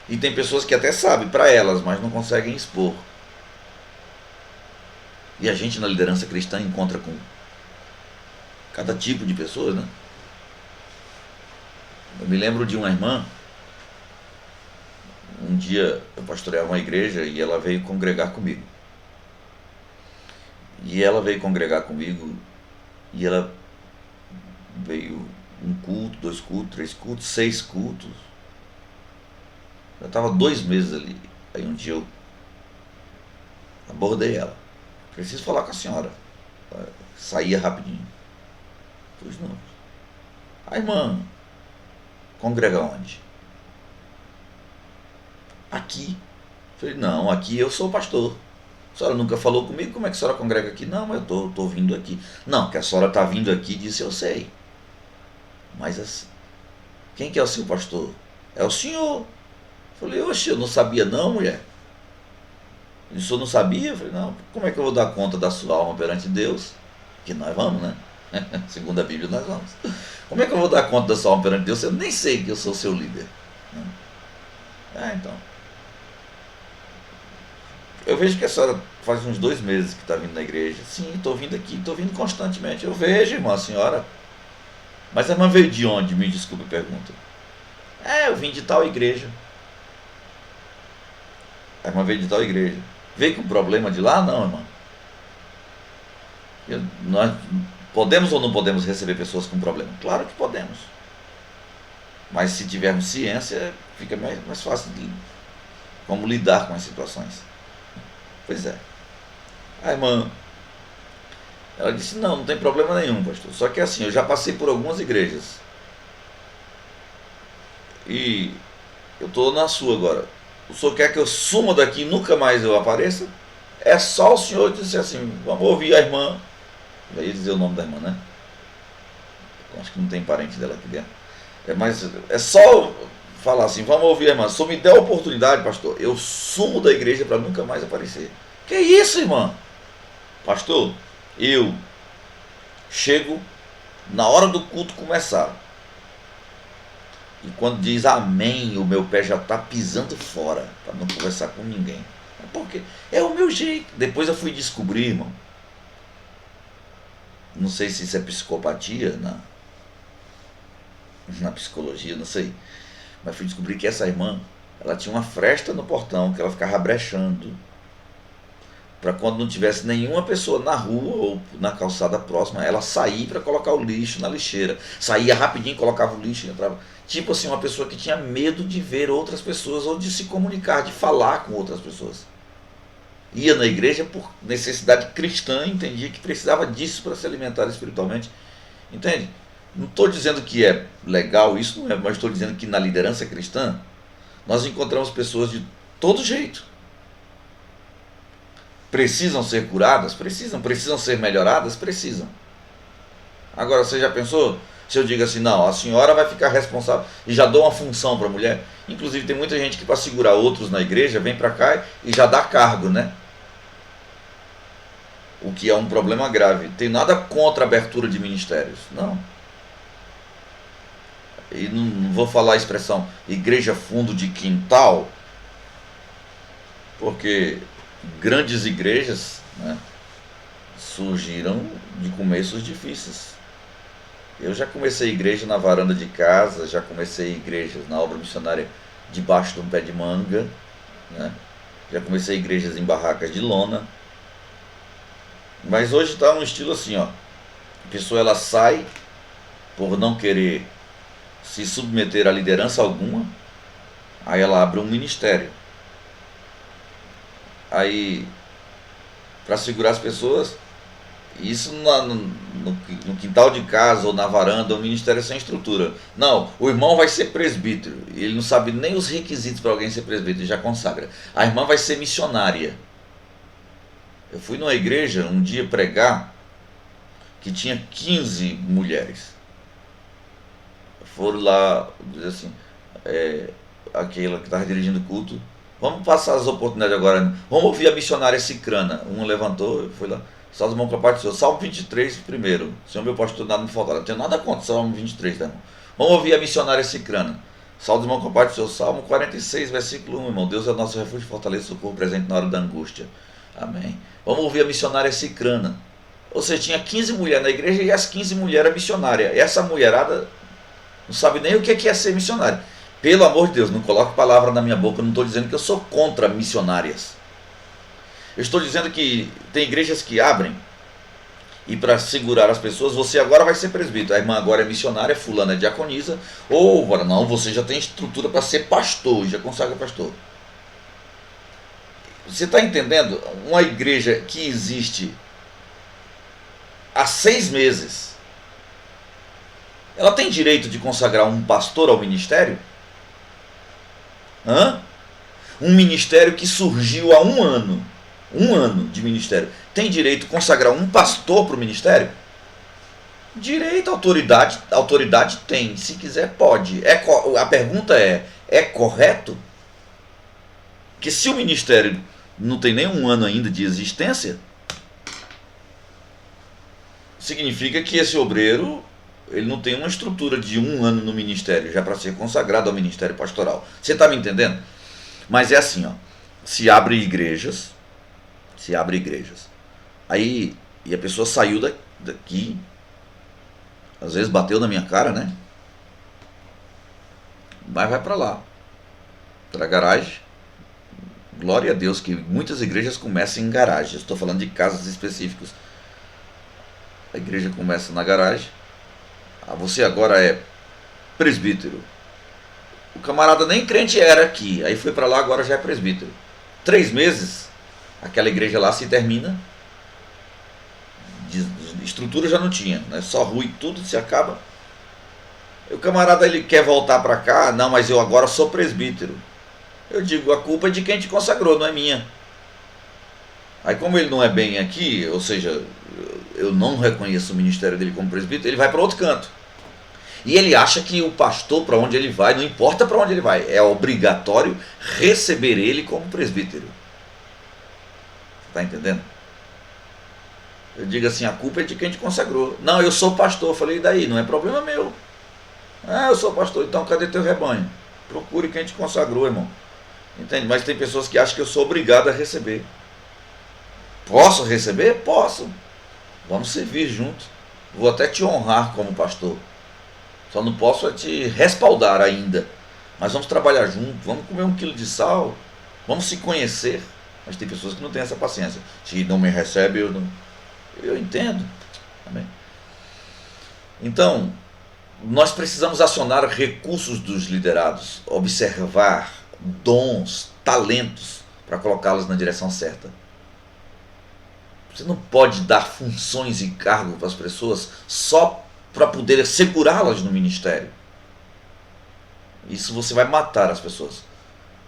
E tem pessoas que até sabem para elas, mas não conseguem expor. E a gente na liderança cristã encontra com cada tipo de pessoas, né? Eu me lembro de uma irmã. Um dia eu pastoreava uma igreja e ela veio congregar comigo. E ela veio congregar comigo e ela veio um culto, 2 cultos, 3 cultos, 6 cultos. Eu estava 2 meses ali. Aí um dia eu abordei ela. Preciso falar com a senhora. Saía rapidinho. Pois não. A irmã congrega onde? Aqui. Falei, não, aqui eu sou pastor. A senhora nunca falou comigo, como é que a senhora congrega aqui? Não, mas eu tô vindo aqui. Não, que a senhora está vindo aqui, disse, eu sei. Mas assim, quem que é o seu pastor? É o senhor. Falei, oxe, eu não sabia não, mulher. E o senhor não sabia? Eu falei, não, como é que eu vou dar conta da sua alma perante Deus? Que nós vamos, né? Segundo a Bíblia nós vamos. Como é que eu vou dar conta da sua alma perante Deus? Eu nem sei que eu sou seu líder. Então. Eu vejo que a senhora faz uns 2 meses que está vindo na igreja. Sim, estou vindo aqui, estou vindo constantemente. Eu vejo, irmã, a senhora. Mas a irmã veio de onde? Me desculpe a pergunta. Eu vim de tal igreja. A irmã veio de tal igreja. Veio com problema de lá? Não, irmã. Nós podemos ou não podemos receber pessoas com problema? Claro que podemos. Mas se tivermos ciência, fica mais fácil de como lidar com as situações. Pois é. A irmã, ela disse, não tem problema nenhum, pastor. Só que assim, eu já passei por algumas igrejas. E eu estou na sua agora. O senhor quer que eu suma daqui e nunca mais eu apareça? É só o senhor dizer assim, vamos ouvir a irmã. Eu ia dizer o nome da irmã, né? Eu acho que não tem parente dela aqui dentro. Mas é só falar assim, vamos ouvir a irmã. Se o senhor me der a oportunidade, pastor, eu sumo da igreja para nunca mais aparecer. Que isso, irmã? Pastor, eu chego na hora do culto começar. E quando diz amém, o meu pé já está pisando fora, para não conversar com ninguém. Porque é o meu jeito. Depois eu fui descobrir, irmão. Não sei se isso é psicopatia na psicologia, não sei. Mas fui descobrir que essa irmã, ela tinha uma fresta no portão que ela ficava brechando. Para quando não tivesse nenhuma pessoa na rua ou na calçada próxima, ela sair para colocar o lixo na lixeira. Saía rapidinho, colocava o lixo e entrava. Tipo assim, uma pessoa que tinha medo de ver outras pessoas ou de se comunicar, de falar com outras pessoas. Ia na igreja por necessidade cristã, entendia que precisava disso para se alimentar espiritualmente. Entende? Não estou dizendo que é legal, isso não é, mas estou dizendo que na liderança cristã nós encontramos pessoas de todo jeito. Precisam ser curadas? Precisam. Precisam ser melhoradas? Precisam. Agora, você já pensou? Se eu digo assim, não, a senhora vai ficar responsável e já dou uma função para a mulher. Inclusive tem muita gente que para segurar outros na igreja vem para cá e já dá cargo, né? O que é um problema grave. Tem nada contra a abertura de ministérios, não. E não vou falar a expressão igreja fundo de quintal, porque grandes igrejas, né, surgiram de começos difíceis. Eu já comecei igreja na varanda de casa, já comecei igrejas na obra missionária debaixo de um pé de manga, né? Já comecei igrejas em barracas de lona. Mas hoje está um estilo assim, ó. A pessoa ela sai por não querer se submeter a liderança alguma, aí ela abre um ministério. Aí, para segurar as pessoas, isso no quintal de casa ou na varanda, o ministério é sem estrutura. Não, o irmão vai ser presbítero, ele não sabe nem os requisitos para alguém ser presbítero, já consagra. A irmã vai ser missionária. Eu fui numa igreja um dia pregar que tinha 15 mulheres. Foram lá, dizer assim, aquela que estava dirigindo o culto, vamos passar as oportunidades agora, vamos ouvir a missionária Cicrana. Um levantou, foi lá, salve irmão com a parte do Senhor, Salmo 23 primeiro, Senhor meu pastor, nada me faltará, não tem nada contra Salmo 23, tá, irmão? Vamos ouvir a missionária Cicrana, salve irmão com a parte do Senhor, Salmo 46, versículo 1, irmão, Deus é nosso refúgio, fortaleza, socorro presente na hora da angústia, amém. Vamos ouvir a missionária Cicrana. Ou seja, tinha 15 mulheres na igreja e as 15 mulheres eram missionárias. Essa mulherada não sabe nem o que é ser missionário. Pelo amor de Deus, não coloque palavra na minha boca, eu não estou dizendo que eu sou contra missionárias. Eu estou dizendo que tem igrejas que abrem e para segurar as pessoas, você agora vai ser presbítero, a irmã agora é missionária, fulana é diaconisa, ou agora não, você já tem estrutura para ser pastor, já consagra pastor. Você está entendendo? Uma igreja que existe há 6 meses, ela tem direito de consagrar um pastor ao ministério? Um ministério que surgiu há um ano de ministério, tem direito de consagrar um pastor para o ministério? Direito, autoridade tem, se quiser pode. A pergunta é correto? Que se o ministério não tem nem um ano ainda de existência, significa que esse obreiro ele não tem uma estrutura de um ano no ministério, já para ser consagrado ao ministério pastoral. Você está me entendendo? Mas é assim, ó, se abre igrejas, aí, e a pessoa saiu daqui, às vezes bateu na minha cara, né? Mas vai para lá, para a garagem. Glória a Deus que muitas igrejas começam em garagens. Estou falando de casos específicos. A igreja começa na garagem. Você agora é presbítero. O camarada nem crente era aqui. Aí foi para lá, agora já é presbítero. 3 meses, aquela igreja lá se termina. Estrutura já não tinha, né? Só rua e tudo se acaba. E o camarada ele quer voltar para cá. Não, mas eu agora sou presbítero. Eu digo, a culpa é de quem te consagrou, não é minha. Aí como ele não é bem aqui, ou seja, eu não reconheço o ministério dele como presbítero, ele vai para outro canto. E ele acha que o pastor, para onde ele vai, não importa para onde ele vai, é obrigatório receber ele como presbítero. Está entendendo? Eu digo assim, a culpa é de quem te consagrou. Não, eu sou pastor. Eu falei, e daí? Não é problema meu. Ah, eu sou pastor, então cadê teu rebanho? Procure quem te consagrou, irmão. Entende? Mas tem pessoas que acham que eu sou obrigado a receber. Posso receber? Posso. Vamos servir juntos. Vou até te honrar como pastor. Só não posso te respaldar ainda. Mas vamos trabalhar juntos. Vamos comer 1 quilo de sal. Vamos se conhecer. Mas tem pessoas que não têm essa paciência. Se não me recebe, eu não. Eu entendo. Amém? Então, nós precisamos acionar recursos dos liderados. Observar dons, talentos, para colocá-los na direção certa. Você não pode dar funções e cargo para as pessoas só para poder segurá-las no ministério. Isso você vai matar as pessoas.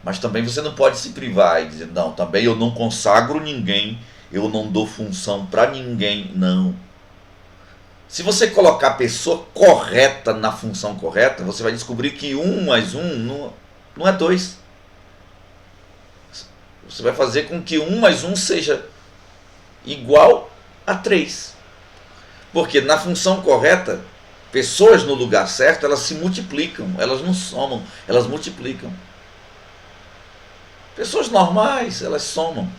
Mas também você não pode se privar e dizer, não, também eu não consagro ninguém, eu não dou função para ninguém, não. Se você colocar a pessoa correta na função correta, você vai descobrir que 1 mais 1 não é 2. Você vai fazer com que 1 mais 1 seja igual a 3. Porque na função correta, pessoas no lugar certo, elas se multiplicam, elas não somam, elas multiplicam. Pessoas normais, elas somam.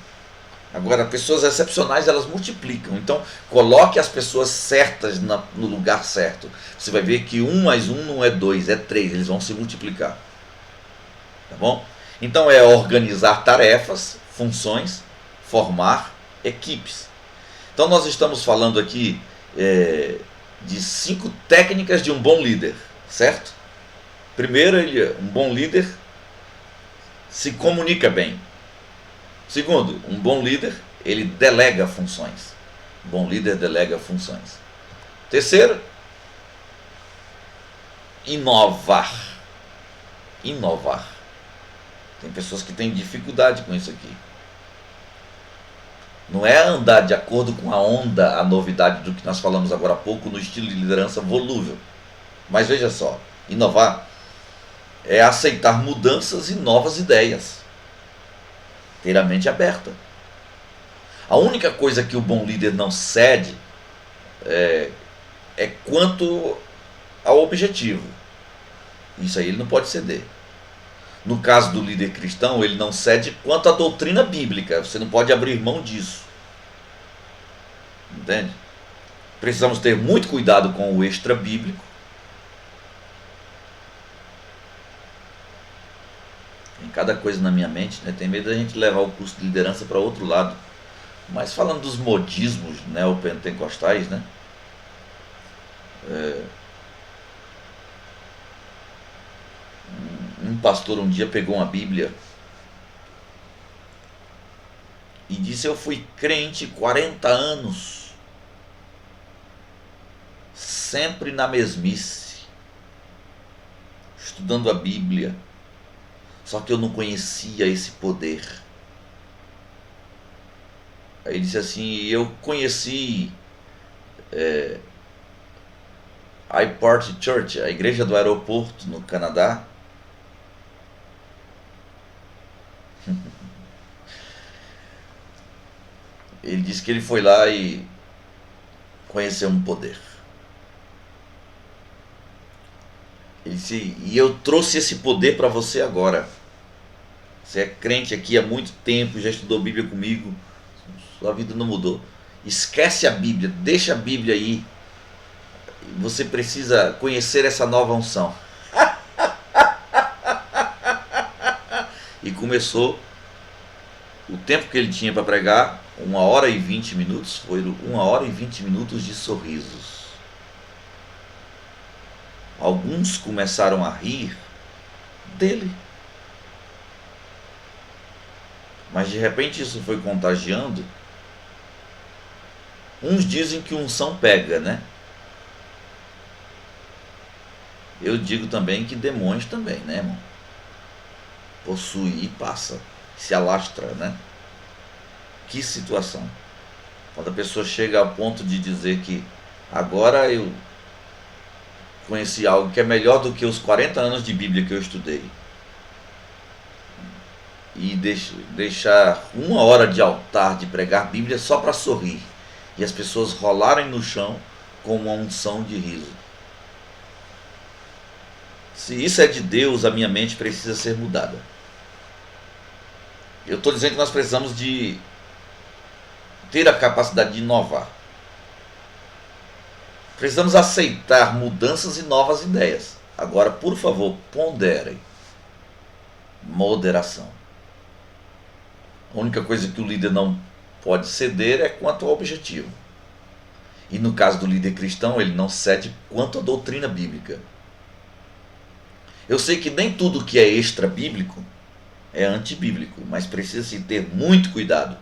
Agora, pessoas excepcionais, elas multiplicam. Então, coloque as pessoas certas no lugar certo. Você vai ver que 1 mais 1 não é 2, é 3. Eles vão se multiplicar. Tá bom? Então, é organizar tarefas, funções, formar equipes. Então, nós estamos falando aqui de 5 técnicas de um bom líder, certo? Primeiro, um bom líder se comunica bem. Segundo, um bom líder, ele delega funções. Um bom líder delega funções. Terceiro, inovar. Inovar. Tem pessoas que têm dificuldade com isso aqui. Não é andar de acordo com a onda, a novidade do que nós falamos agora há pouco no estilo de liderança volúvel. Mas veja só, inovar é aceitar mudanças e novas ideias. Ter a mente aberta. A única coisa que o bom líder não cede é quanto ao objetivo. Isso aí ele não pode ceder. No caso do líder cristão, ele não cede quanto à doutrina bíblica. Você não pode abrir mão disso. Entende? Precisamos ter muito cuidado com o extra bíblico. Tem cada coisa na minha mente, né? Tem medo da gente levar o curso de liderança para outro lado. Mas falando dos modismos neopentecostais, né? Um pastor um dia pegou uma Bíblia e disse: eu fui crente 40 anos, sempre na mesmice, estudando a Bíblia, só que eu não conhecia esse poder. Aí ele disse assim: eu conheci a Airport Church, a igreja do aeroporto no Canadá. Ele disse que ele foi lá e conheceu um poder. Ele disse: e eu trouxe esse poder para você agora. Você é crente aqui há muito tempo, já estudou Bíblia comigo, sua vida não mudou. Esquece a Bíblia, deixa a Bíblia aí. Você precisa conhecer essa nova unção. E começou o tempo que ele tinha para pregar, 1h20, foi 1h20 de sorrisos. Alguns começaram a rir dele. Mas de repente isso foi contagiando. Uns dizem que unção pega, né? Eu digo também que demônios também, né, irmão? Possui e passa, se alastra, né? Que situação. Quando a pessoa chega ao ponto de dizer que agora eu conheci algo que é melhor do que os 40 anos de Bíblia que eu estudei. E deixar 1 hora de altar, de pregar Bíblia só para sorrir. E as pessoas rolarem no chão com uma unção de riso. Se isso é de Deus, a minha mente precisa ser mudada. Eu estou dizendo que nós precisamos de ter a capacidade de inovar. Precisamos aceitar mudanças e novas ideias. Agora, por favor, ponderem. Moderação. A única coisa que o líder não pode ceder é quanto ao objetivo. E no caso do líder cristão, ele não cede quanto à doutrina bíblica. Eu sei que nem tudo que é extra bíblico é antibíblico, mas precisa-se ter muito cuidado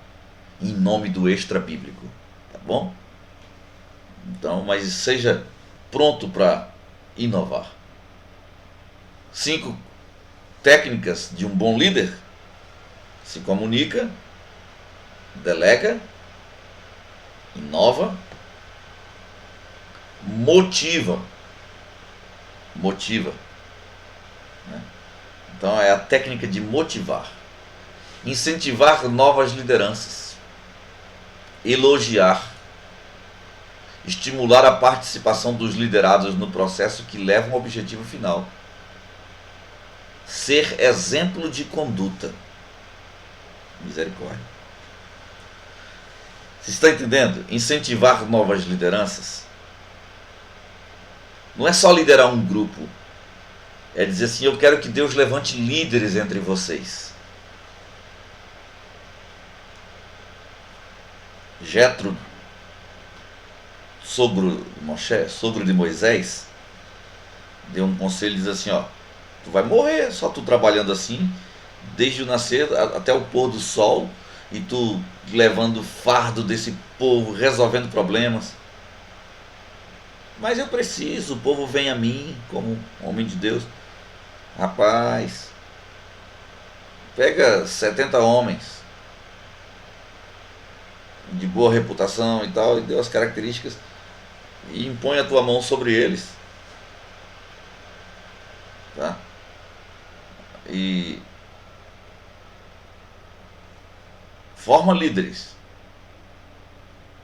em nome do extra bíblico, tá bom? Então, mas seja pronto para inovar. 5 técnicas de um bom líder: se comunica, delega, inova, motivam. Motiva. Né? Então é a técnica de motivar. Incentivar novas lideranças. Elogiar. Estimular a participação dos liderados no processo que leva ao objetivo final. Ser exemplo de conduta. Misericórdia. Você está entendendo? Incentivar novas lideranças. Não é só liderar um grupo. É dizer assim, eu quero que Deus levante líderes entre vocês. Jetro, sogro de Moisés, deu um conselho e diz assim, ó, tu vai morrer só tu trabalhando assim, desde o nascer até o pôr do sol, e tu levando fardo desse povo, resolvendo problemas. Mas eu preciso, o povo vem a mim como homem de Deus. Rapaz, pega 70 homens de boa reputação e tal, e dê as características, e impõe a tua mão sobre eles. Tá? E forma líderes.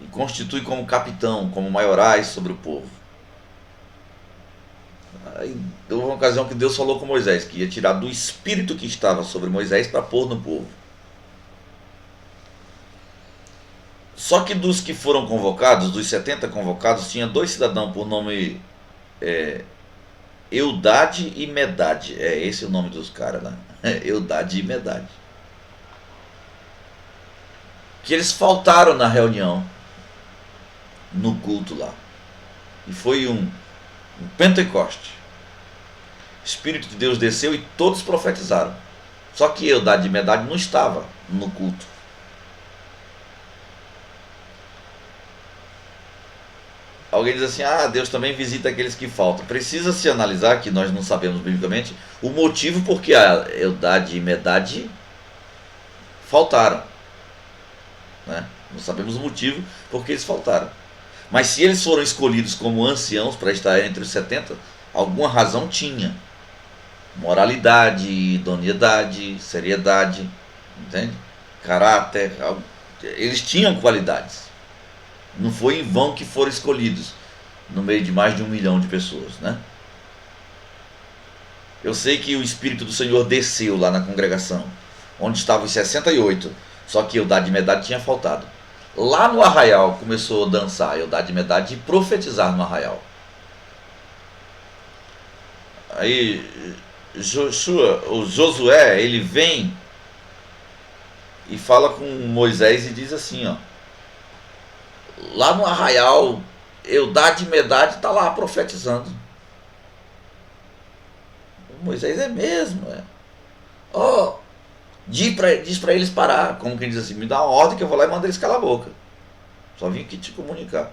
E constitui como capitão, como maiorais sobre o povo. Aí houve uma ocasião que Deus falou com Moisés, que ia tirar do espírito que estava sobre Moisés para pôr no povo. Só que dos que foram convocados, dos 70 convocados, tinha 2 cidadãos por nome Eudade e Medade. É esse o nome dos caras lá. Eudade e Medade. Que eles faltaram na reunião, no culto lá. E foi um Pentecoste. O Espírito de Deus desceu e todos profetizaram. Só que Eudade e Medade não estava no culto. Alguém diz assim, Deus também visita aqueles que faltam. Precisa se analisar, que nós não sabemos biblicamente, o motivo por que a Eudade e Medade faltaram. Né? Não sabemos o motivo por que eles faltaram. Mas se eles foram escolhidos como anciãos para estar entre os 70, alguma razão tinha. Moralidade, idoneidade, seriedade, entende? Caráter, eles tinham qualidades. Não foi em vão que foram escolhidos no meio de mais de 1 milhão de pessoas, né? Eu sei que o Espírito do Senhor desceu lá na congregação, onde estavam os 68, só que Eudade e Medade tinha faltado. Lá no arraial começou a dançar Eudade e Medade e profetizar no arraial. Aí o Josué, ele vem e fala com Moisés e diz assim, ó, lá no arraial, Eudade e Medade está lá profetizando. Moisés é mesmo, diz para eles parar, como quem diz assim, me dá uma ordem que eu vou lá e mando eles calar a boca. Só vim aqui te comunicar.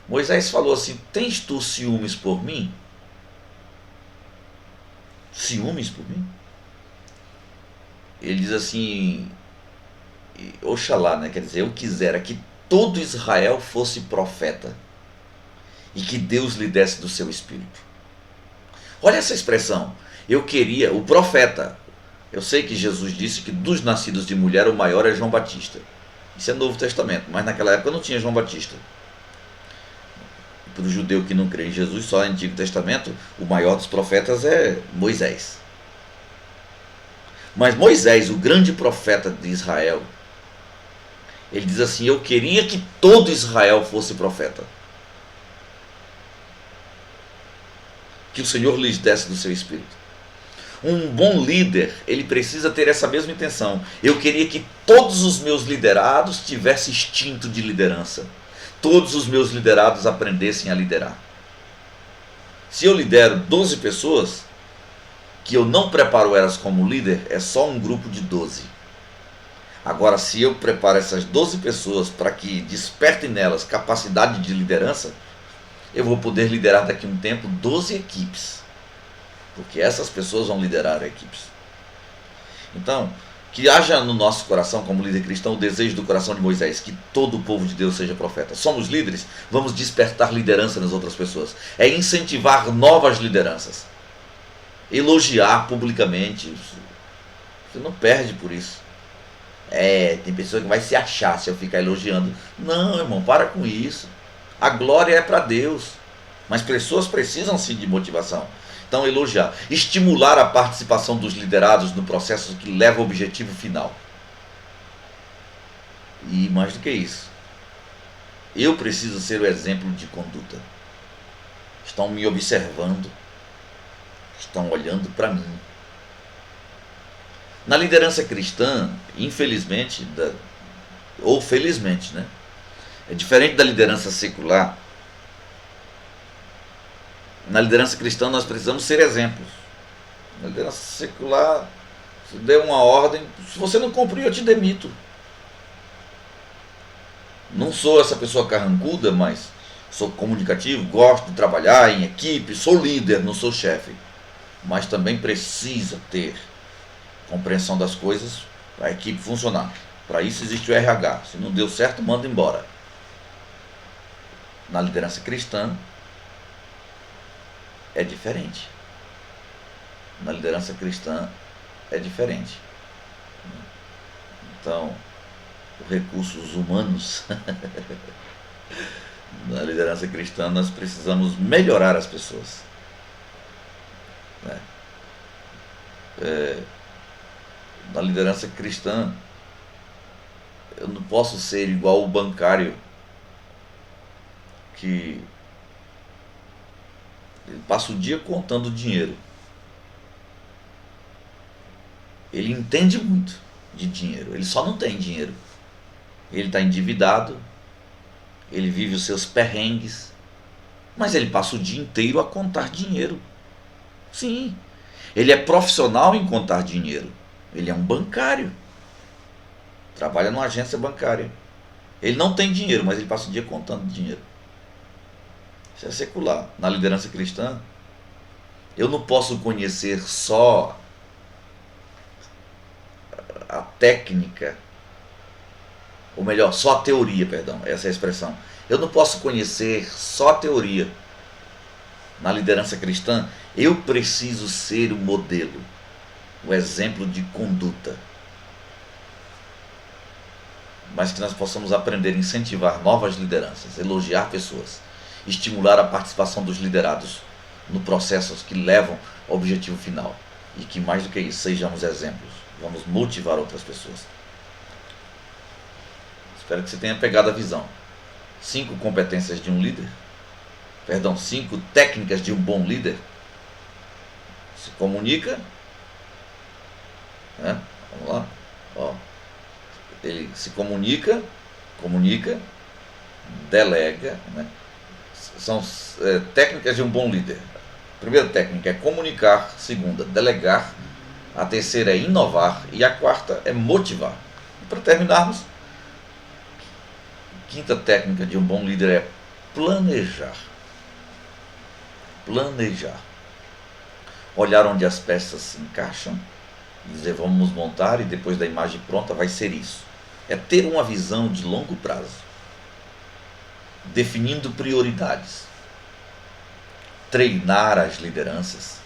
Moisés falou assim, tens tu ciúmes por mim? Ciúmes por mim? Ele diz assim, Oxalá, né? Quer dizer, eu quisera que todo Israel fosse profeta e que Deus lhe desse do seu espírito. Olha essa expressão, eu queria, o profeta. Eu sei que Jesus disse que dos nascidos de mulher o maior é João Batista. Isso é Novo Testamento, mas naquela época não tinha João Batista. Para o judeu que não crê em Jesus, só no Antigo Testamento, o maior dos profetas é Moisés. Mas Moisés, o grande profeta de Israel, ele diz assim, eu queria que todo Israel fosse profeta. Que o Senhor lhes desse do seu espírito. Um bom líder, ele precisa ter essa mesma intenção. Eu queria que todos os meus liderados tivessem instinto de liderança. Todos os meus liderados aprendessem a liderar. Se eu lidero 12 pessoas, que eu não preparo elas como líder, é só um grupo de 12. Agora, se eu preparo essas 12 pessoas para que despertem nelas capacidade de liderança, eu vou poder liderar daqui a um tempo 12 equipes. Porque essas pessoas vão liderar equipes. Então, Que haja no nosso coração, como líder cristão, o desejo do coração de Moisés, que todo o povo de Deus seja profeta. Somos líderes, vamos despertar liderança nas outras pessoas. É incentivar novas lideranças. Elogiar publicamente. Você não perde por isso. Tem pessoa que vai se achar se eu ficar elogiando. Não, irmão, para com isso. A glória é para Deus. Mas pessoas precisam sim de motivação. Então, elogiar. Estimular a participação dos liderados no processo que leva ao objetivo final. E mais do que isso, eu preciso ser o exemplo de conduta. Estão me observando. Estão olhando para mim. Na liderança cristã, infelizmente, ou felizmente, né? É diferente da liderança secular. Na liderança cristã nós precisamos ser exemplos. Na liderança secular, se der uma ordem, se você não cumprir, eu te demito. Não sou essa pessoa carrancuda, mas sou comunicativo, gosto de trabalhar em equipe, sou líder, não sou chefe. Mas também precisa ter compreensão das coisas para a equipe funcionar. Para isso existe o RH. Se não deu certo, manda embora. Na liderança cristã é diferente. Na liderança cristã é diferente. Então, os recursos humanos na liderança cristã nós precisamos melhorar as pessoas. Na liderança cristã eu não posso ser igual o bancário que ele passa o dia contando dinheiro. Ele entende muito de dinheiro, ele só não tem dinheiro. Ele está endividado, ele vive os seus perrengues, mas ele passa o dia inteiro a contar dinheiro. Sim, ele é profissional em contar dinheiro. Ele é um bancário, trabalha numa agência bancária. Ele não tem dinheiro, mas ele passa o dia contando dinheiro. Isso é secular. Na liderança cristã, eu não posso conhecer só a técnica, ou melhor, só a teoria, perdão, essa é a expressão. Eu não posso conhecer só a teoria. Na liderança cristã, eu preciso ser o modelo, o exemplo de conduta. Mas que nós possamos aprender a incentivar novas lideranças, elogiar pessoas, estimular a participação dos liderados no processo que levam ao objetivo final. E que mais do que isso, sejamos exemplos. Vamos motivar outras pessoas. Espero que você tenha pegado a visão. 5 competências de um líder. 5 técnicas de um bom líder. Se comunica. Vamos lá. Ele se comunica, delega. São técnicas de um bom líder. A primeira técnica é comunicar. Segunda, delegar. A terceira é inovar. E a quarta é motivar. E para terminarmos, a quinta técnica de um bom líder é planejar. Olhar onde as peças se encaixam, dizer vamos montar e depois da imagem pronta vai ser isso. É ter uma visão de longo prazo, definindo prioridades, treinar as lideranças.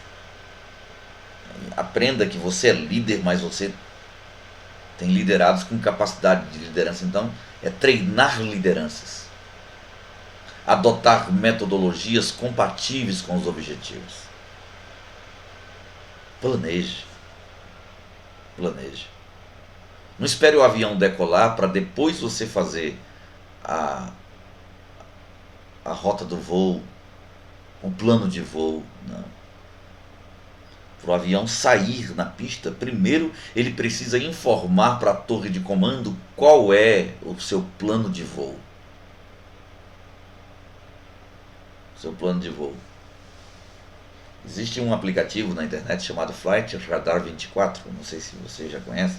Aprenda que você é líder, mas você tem liderados com capacidade de liderança. Então, é treinar lideranças. Adotar metodologias compatíveis com os objetivos. Planeje. Não espere o avião decolar para depois você fazer a rota do voo, um plano de voo. Não. Para o avião sair na pista, primeiro ele precisa informar para a torre de comando qual é o seu plano de voo. Existe um aplicativo na internet chamado Flight Radar 24, não sei se você já conhece.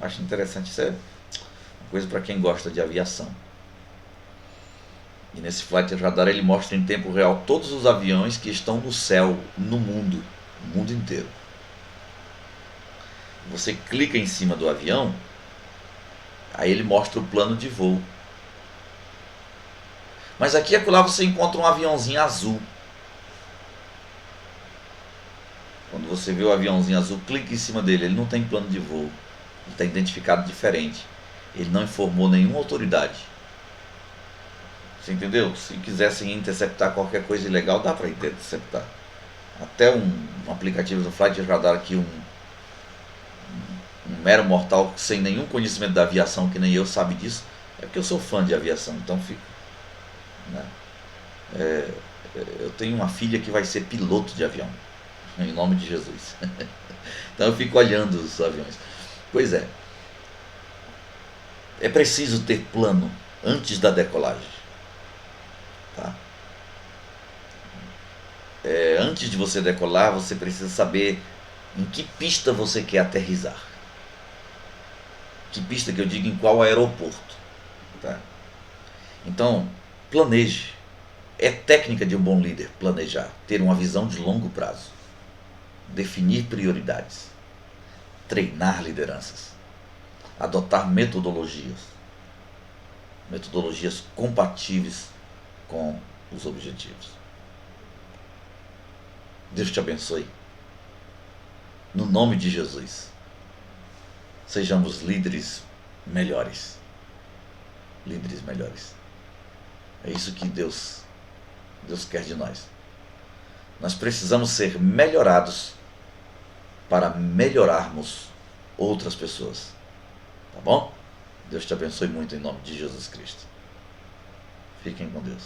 Acho interessante, isso é uma coisa para quem gosta de aviação. E nesse Flight Radar ele mostra em tempo real todos os aviões que estão no céu, no mundo inteiro. Você clica em cima do avião, aí ele mostra o plano de voo. Mas aqui e acolá você encontra um aviãozinho azul. Quando você vê o aviãozinho azul, clique em cima dele. Ele não tem plano de voo. Ele está identificado diferente. Ele não informou nenhuma autoridade. Você entendeu? Se quisessem interceptar qualquer coisa ilegal, dá para interceptar. Até um aplicativo do Flight Radar que um mero mortal sem nenhum conhecimento da aviação, que nem eu, sabe disso. É porque eu sou fã de aviação, então fico, né? Eu tenho uma filha que vai ser piloto de avião, em nome de Jesus. Então eu fico olhando os aviões. Pois é preciso ter plano antes da decolagem. Tá? Antes de você decolar, você precisa saber em que pista você quer aterrissar. Que pista que eu digo, em qual aeroporto. Tá? Então, planeje. É técnica de um bom líder planejar, ter uma visão de longo prazo, definir prioridades, treinar lideranças, adotar metodologias compatíveis com os objetivos. Deus te abençoe. No nome de Jesus, sejamos líderes melhores. Líderes melhores. É isso que Deus quer de nós. Nós precisamos ser melhorados para melhorarmos outras pessoas. Tá bom? Deus te abençoe muito em nome de Jesus Cristo. Fiquem com Deus.